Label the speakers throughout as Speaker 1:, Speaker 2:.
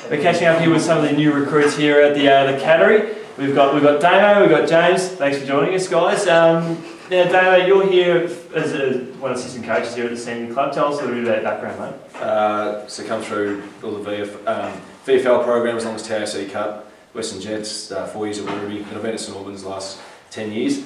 Speaker 1: We're catching up here with some of the new recruits here at the Cattery. We've got Damo, we've got James. Thanks for joining us, guys. Now, Damo, you're here as one of the assistant coaches here at the senior club. Tell us a little bit about your background, mate.
Speaker 2: So come through all the VFL programs, along as TAC Cup, Western Jets, 4 years at Werribee, and I've been at St Albans the last 10 years.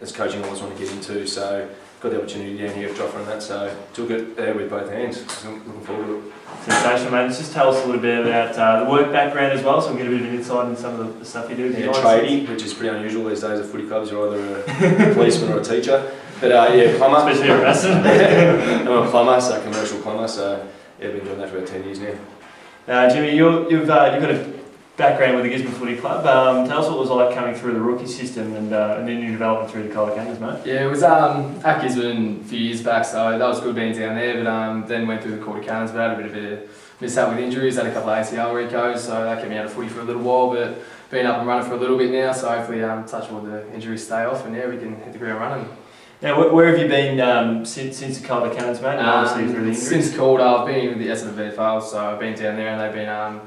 Speaker 2: As coaching I always want to get into, so got the opportunity down here at Joffa and that, so took it there with both hands. So looking forward to it.
Speaker 1: Sensational, mate. Just tell us a little bit about the work background as well, so we'll get a bit of an insight into some of the stuff you do.
Speaker 2: Yeah, tradie, which is pretty unusual these days at footy clubs. You're either a policeman or a teacher. But yeah, plumber.
Speaker 1: Especially a wrestler.
Speaker 2: I'm a plumber, so commercial plumber, so yeah, I've been doing that for about 10 years now.
Speaker 1: Jimmy, you've got a background with the Gisborne Footy Club. Tell us what it was like coming through the rookie system and then your development through the Colour Cannons, mate.
Speaker 3: Yeah, it was at Gisborne a few years back, so that was good being down there, but then went through the Colour Cannons, but had a bit of a mishap with injuries, had a couple of ACL recos, so that kept me out of footy for a little while, but been up and running for a little bit now, so hopefully touch wood the injuries stay off and yeah, we can hit the ground running.
Speaker 1: Now, where have you been since the Colour Cannons, mate? Obviously through the injuries?
Speaker 3: Since Calder, I've been with the VFL, so I've been down there and they've been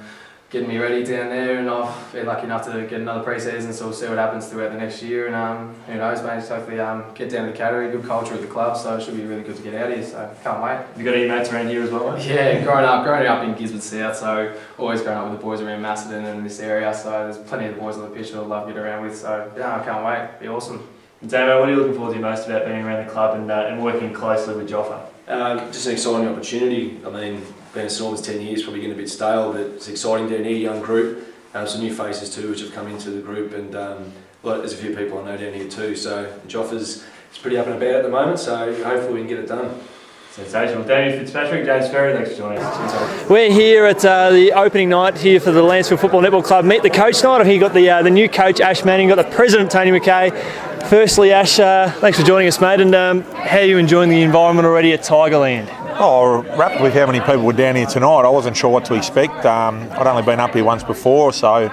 Speaker 3: getting me ready down there, and I've been lucky enough to get another pre-season, so we'll see what happens throughout the next year, and who knows, mate, just hopefully get down to the Cattery, good culture at the club, so it should be really good to get out here, so can't wait.
Speaker 1: You got any mates around here as well, mate?
Speaker 3: Yeah, growing up in Gisborne South, so always growing up with the boys around Macedon and this area, so there's plenty of the boys on the pitch that I love to get around with, so yeah, I can't wait, it'll be awesome.
Speaker 1: Damo, what are you looking forward to most about being around the club and working closely with Joffa?
Speaker 2: Just an exciting opportunity. I mean, been at St Albans 10 years, probably getting a bit stale, but it's exciting to need a young group. Some new faces too, which have come into the group, and there's a few people I know down here too. So Joffa's pretty up and about at the moment, so hopefully we can get it done.
Speaker 1: Sensational. Damien, Fitzpatrick, James Ferry, thanks for joining us. We're here at the opening night here for the Lancefield Football Netball Club Meet the Coach night. I've here got the new coach, Ash Manning, got the president, Tony McKay. Firstly, Ash, thanks for joining us, mate, and how are you enjoying the environment already at Tigerland?
Speaker 4: Oh, wrapped with how many people were down here tonight. I wasn't sure what to expect. I'd only been up here once before, so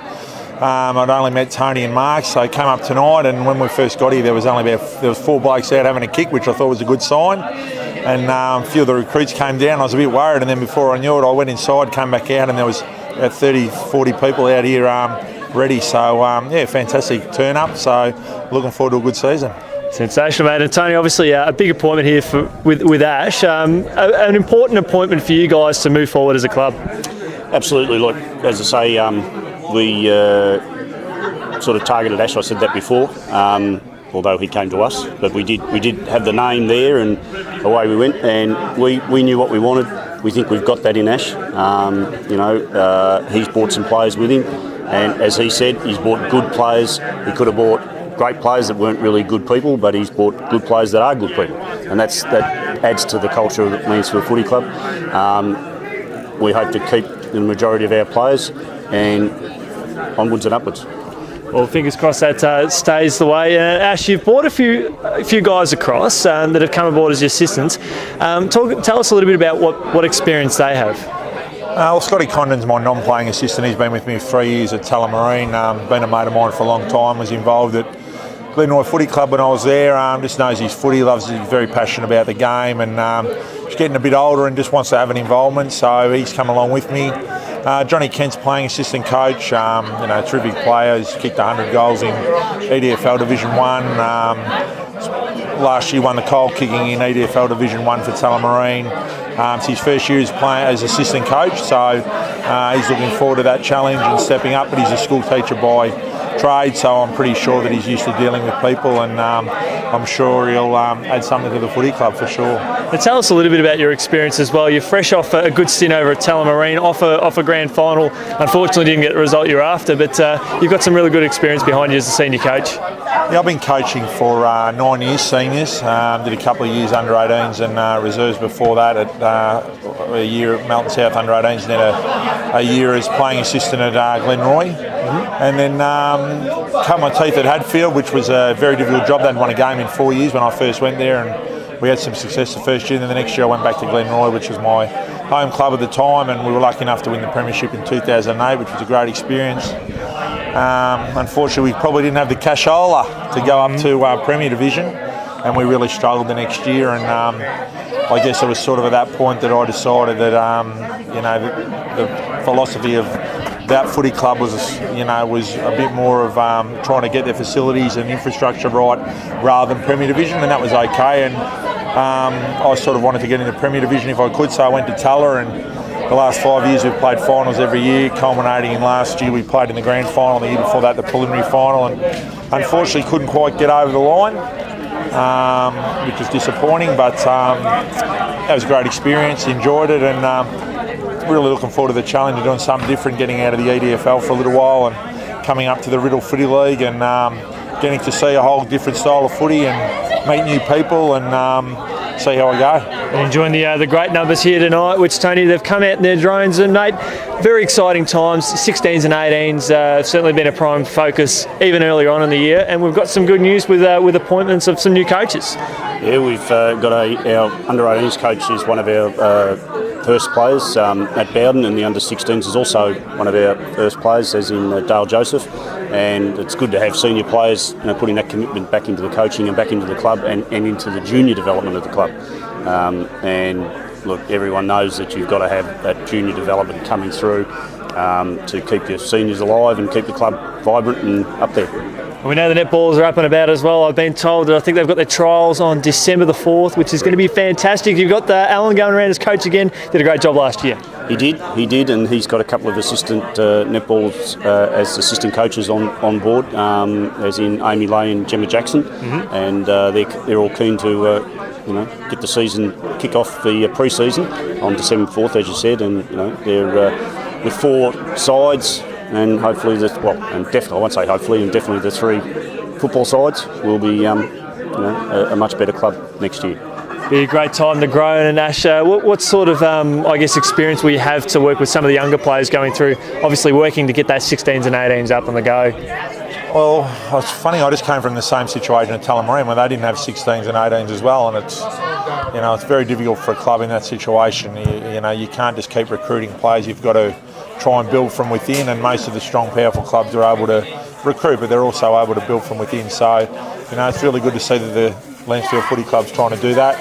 Speaker 4: I'd only met Tony and Mark, so I came up tonight, and when we first got here there was 4 blokes out having a kick, which I thought was a good sign, and a few of the recruits came down. I was a bit worried, and then before I knew it I went inside, came back out, and there was about 30-40 people out here ready, so yeah, fantastic turn up, so looking forward to a good season.
Speaker 1: Sensational, mate. And Tony, obviously a big appointment here with Ash. An important appointment for you guys to move forward as a club.
Speaker 5: Absolutely. Like, as I say, we sort of targeted Ash. I said that before, although he came to us. But we did have the name there, and away we went. And we knew what we wanted. We think we've got that in Ash. He's brought some players with him, and as he said, he's brought good players. He could have brought great players that weren't really good people, but he's brought good players that are good people, and that adds to the culture of the Lancefield Footy Club. We hope to keep the majority of our players, and onwards and upwards.
Speaker 1: Well, fingers crossed that stays the way. Ash, you've brought a few guys across that have come aboard as your assistants. Tell us a little bit about what experience they have.
Speaker 4: Well, Scotty Condon's my non-playing assistant. He's been with me 3 years at Tullamarine. Been a mate of mine for a long time. Was involved at Glenroy Footy Club when I was there. Just knows his footy, he's very passionate about the game, and he's getting a bit older and just wants to have an involvement, so he's come along with me. Johnny Kent's playing assistant coach, terrific player. He's kicked 100 goals in EDFL Division 1. Last year won the Coal kicking in EDFL Division 1 for Tullamarine. It's his first year as assistant coach, so he's looking forward to that challenge and stepping up, but he's a school teacher by trade, so I'm pretty sure that he's used to dealing with people, and I'm sure he'll add something to the footy club for sure.
Speaker 1: Now tell us a little bit about your experience as well. You're fresh off a good stint over at Tullamarine, off a grand final. Unfortunately didn't get the result you're after, but you've got some really good experience behind you as a senior coach.
Speaker 4: Yeah, I've been coaching for 9 years, seniors. Did a couple of years under 18s and reserves before that, at a year at Melton South under 18s, and then a year as playing assistant at Glenroy. And then cut my teeth at Hadfield, which was a very difficult job. They hadn't won a game in 4 years when I first went there, and we had some success the first year. And then the next year I went back to Glenroy, which was my home club at the time, and we were lucky enough to win the premiership in 2008, which was a great experience. Unfortunately, we probably didn't have the cashola to go up to Premier Division. and we really struggled the next year. And I guess it was sort of at that point that I decided that the philosophy of that footy club was a bit more of trying to get their facilities and infrastructure right rather than Premier Division, and that was okay. And I sort of wanted to get into Premier Division if I could, so I went to Tulla, and the last 5 years we've played finals every year, culminating in last year we played in the grand final, the year before that the preliminary final, and unfortunately couldn't quite get over the line, which was disappointing, but that was a great experience, enjoyed it, and really looking forward to the challenge of doing something different, getting out of the EDFL for a little while and coming up to the Riddle Footy League and getting to see a whole different style of footy and meet new people and see how I go.
Speaker 1: And enjoying the great numbers here tonight, which, Tony, they've come out in their drones, and mate, very exciting times. 16s and 18s certainly been a prime focus even earlier on in the year, and we've got some good news with appointments of some new coaches.
Speaker 5: Yeah, we've got our under-18s coach is one of our first players at Bowden, and the under-16s is also one of our first players, as in Dale Joseph. And it's good to have senior players putting that commitment back into the coaching and back into the club and into the junior development of the club. And look, everyone knows that you've got to have that junior development coming through to keep your seniors alive and keep the club vibrant and up there.
Speaker 1: We know the netballs are up and about as well. I've been told that I think they've got their trials on December the 4th, which is going to be fantastic. You've got Alan going around as coach again. Did a great job last year.
Speaker 5: He did, and he's got a couple of assistant netballs as assistant coaches on board, as in Amy Lay and Gemma Jackson, and they're all keen to get the season, kick off the pre-season on December 4th, as you said, and they're with 4 sides. And hopefully, and definitely, I won't say hopefully, and definitely the 3 football sides will be, a much better club next year.
Speaker 1: Be a great time to grow. And Ash, what sort of, experience will you have to work with some of the younger players going through, obviously working to get that 16s and 18s up on the go?
Speaker 4: Well, it's funny, I just came from the same situation at Tullamarine where they didn't have 16s and 18s as well, and it's very difficult for a club in that situation. You can't just keep recruiting players, you've got to try and build from within, and most of the strong, powerful clubs are able to recruit, but they're also able to build from within. So, it's really good to see that the Lancefield Footy Club's trying to do that,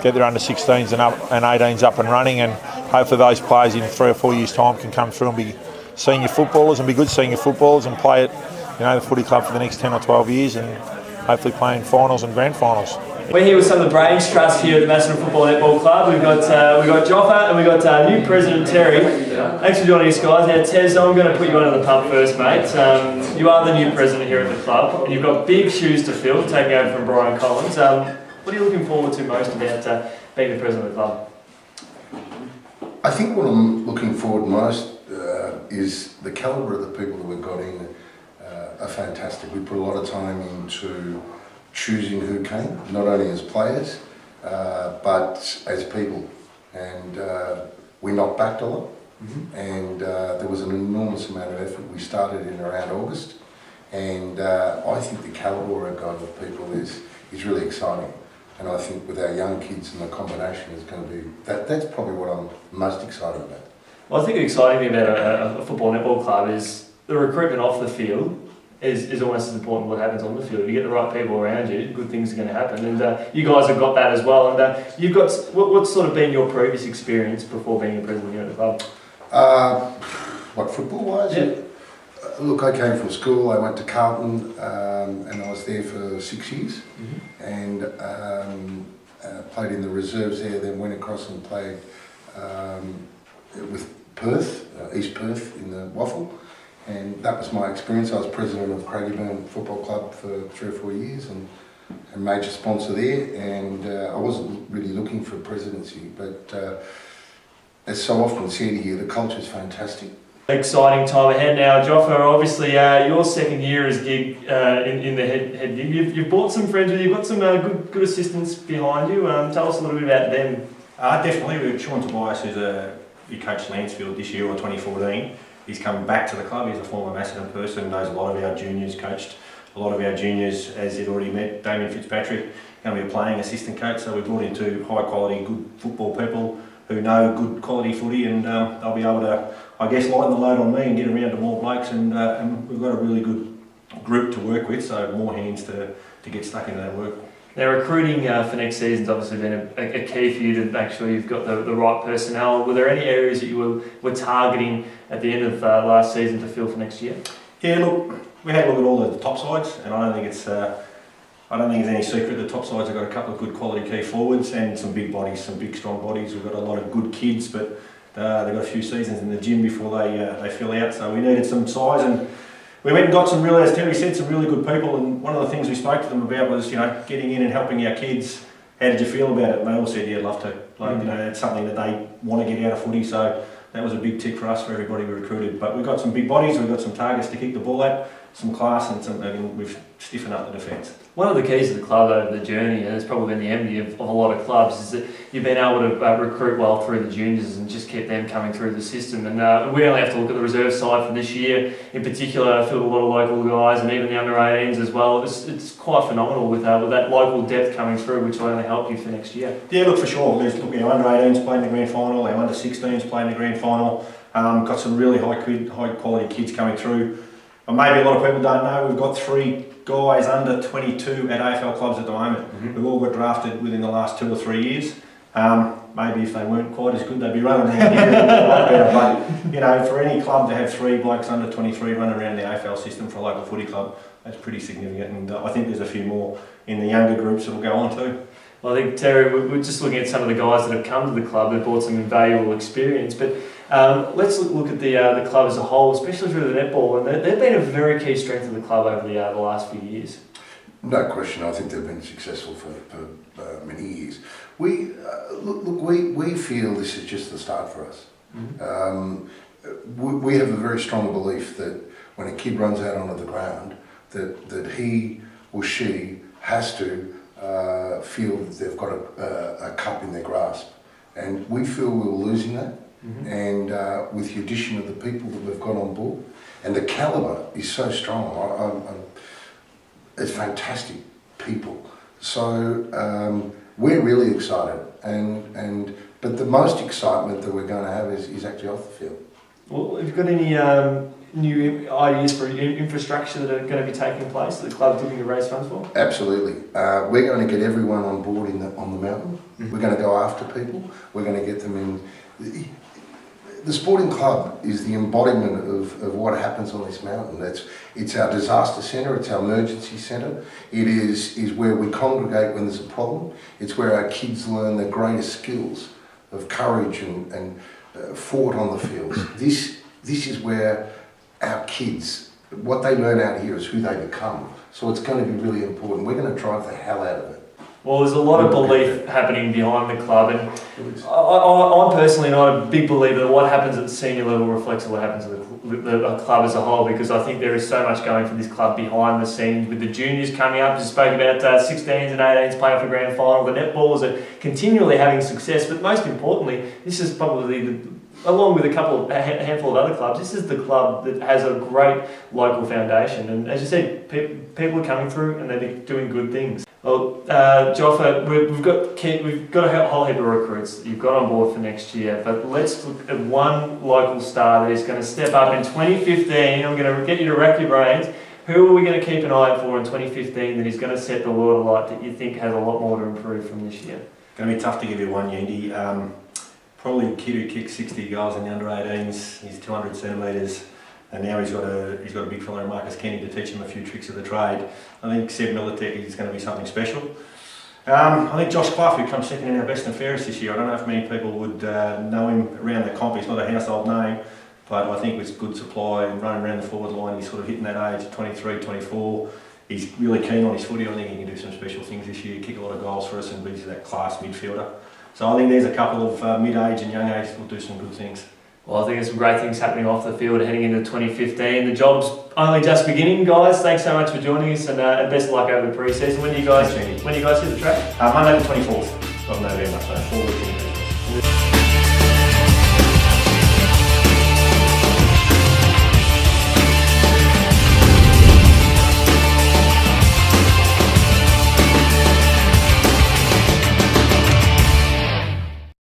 Speaker 4: get their under 16s and 18s up and running, and hopefully those players in 3 or 4 years' time can come through and be senior footballers and be good senior footballers and play at the footy club for the next 10 or 12 years and hopefully play in finals and grand finals.
Speaker 1: We're here with some of the Brains Trust here at the Macedon Football Netball Club. We've got Joffa and we've got new President Terry. Thanks for joining us, guys. Now, Tez, I'm going to put you under the pump first, mate. You are the new president here at the club, and you've got big shoes to fill, taking over from Brian Collins. What are you looking forward to most about being the president of the club?
Speaker 6: I think what I'm looking forward most is the calibre of the people that we've got in are fantastic. We put a lot of time into choosing who came, not only as players, but as people. And we knocked back a lot, and there was an enormous amount of effort. We started in around August, and I think the calibre of people is really exciting. And I think with our young kids and the combination is going to be, that's probably what I'm most excited about.
Speaker 1: Well, I think the exciting thing about a football netball club is the recruitment off the field is almost as important what happens on the field. If you get the right people around you, good things are going to happen. And you guys have got that as well. And you've got, what's sort of been your previous experience before being a president here at the club?
Speaker 6: What, football-wise?
Speaker 1: Yeah.
Speaker 6: Look, I came from school, I went to Carlton, and I was there for 6 years, and played in the reserves there, then went across and played with Perth, East Perth in the Waffle, and that was my experience. I was president of Craigieburn Football Club for 3 or 4 years and a major sponsor there, and I wasn't really looking for a presidency, but as so often said here, the culture's fantastic.
Speaker 1: Exciting time ahead now, Joffa. Obviously, your second year as gig in the head gig. You've brought some friends with you. You've got some good assistants behind you. Tell us a little bit about them.
Speaker 7: Definitely, we've Sean Tobias, who coached Lancefield this year or 2014. He's coming back to the club. He's a former Macedon person, knows a lot of our juniors, coached a lot of our juniors, as you'd already met. Damien Fitzpatrick, going to be a playing assistant coach. So we brought in 2 high quality, good football people who know good quality footy, and they'll be able to, I guess, lighten the load on me and get around to more blokes, and we've got a really good group to work with, so more hands to get stuck into that work.
Speaker 1: Now, recruiting for next season's obviously been a key for you to make sure you've got the right personnel. Were there any areas that you were targeting at the end of last season to fill for next year?
Speaker 7: Yeah, look, we had a look at all the top sides, and I don't think it's any secret the top sides have got a couple of good quality key forwards and some big bodies, some big strong bodies. We've got a lot of good kids, but they've got a few seasons in the gym before they fill out. So we needed some size, and we went and got some really, as Terry said, some really good people. And one of the things we spoke to them about was, getting in and helping our kids. How did you feel about it? And they all said, yeah, I'd love to. It's something that they want to get out of footy. So that was a big tick for us, for everybody we recruited. But we've got some big bodies, we've got some targets to kick the ball at, some class, and we've stiffened up the defence.
Speaker 1: One of the keys of the club over the journey, and it's probably been the envy of a lot of clubs, is that you've been able to recruit well through the juniors and just keep them coming through the system. And we only have to look at the reserve side for this year. In particular, I feel a lot of local guys and even the under-18s as well. It's quite phenomenal with that local depth coming through, which will only help you for next year.
Speaker 7: Yeah, look, for sure. Our under-18s playing the grand final, our under-16s playing the grand final. Got some really high quality kids coming through. And maybe a lot of people don't know, we've got 3 guys under 22 at AFL clubs at the moment. Mm-hmm. We've all got drafted within the last 2 or 3 years. Maybe if they weren't quite as good, they'd be running around here a lot better. But, for any club to have 3 blokes under 23 running around the AFL system for a local footy club, that's pretty significant. And I think there's a few more in the younger groups that will go on too.
Speaker 1: Well, I think, Terry, we're just looking at some of the guys that have come to the club. They've brought some invaluable experience. But let's look at the club as a whole, especially through the netball. And they've been a very key strength of the club over the last few years.
Speaker 6: No question. I think they've been successful for many years. We feel this is just the start for us. Mm-hmm. We have a very strong belief that when a kid runs out onto the ground, that he or she has to feel that they've got a cup in their grasp, and we feel we're losing that. Mm-hmm. And with the addition of the people that we've got on board, and the calibre is so strong. It's fantastic people. So we're really excited, but the most excitement that we're going to have is actually off the field.
Speaker 1: Well, have you got any new ideas for infrastructure that are going to be taking place that the club's looking to raise funds for?
Speaker 6: Absolutely. We're going to get everyone on board on the mountain. Mm-hmm. We're going to go after people. We're going to get them in. The sporting club is the embodiment of what happens on this mountain. It's our disaster centre, it's our emergency centre. It is where we congregate when there's a problem. It's where our kids learn the greatest skills of courage and fought on the fields. This is where our kids, what they learn out here is who they become. So it's going to be really important. We're going to drive the hell out of it.
Speaker 1: Well, there's a lot of belief happening behind the club, and I'm personally not a big believer that what happens at the senior level reflects what happens at the club as a whole, because I think there is so much going for this club behind the scenes with the juniors coming up. You spoke about 16s and 18s playing for the grand final. The netballers are continually having success, but most importantly, this is probably along with a handful of other clubs, this is the club that has a great local foundation. And as you said, people are coming through and they're doing good things. Well, Joffa, we've got a whole heap of recruits that you've got on board for next year, but let's look at one local star that is going to step up in 2015. I'm going to get you to rack your brains. Who are we going to keep an eye out for in 2015 that is going to set the world alight that you think has a lot more to improve from this year?
Speaker 7: Going to be tough to give you one, Yeendy. Probably a kid who kicked 60 goals in the under-18s. He's 200 centimetres, and now he's got a big fella in Marcus Kenny to teach him a few tricks of the trade. I think Seb Militech is going to be something special. I think Josh Clough, who comes second in our best and fairest this year. I don't know if many people would know him around the comp. He's not a household name, but I think with good supply and running around the forward line, he's sort of hitting that age, 23, 24. He's really keen on his footy. I think he can do some special things this year, kick a lot of goals for us, and be that class midfielder. So I think there's a couple of mid-age and young age who will do some good things.
Speaker 1: Well, I think there's some great things happening off the field heading into 2015. The job's only just beginning, guys. Thanks so much for joining us, and best of luck over the pre-season. When do you guys hit the track?
Speaker 7: Monday the 24th of November, so 4 weeks into Christmas.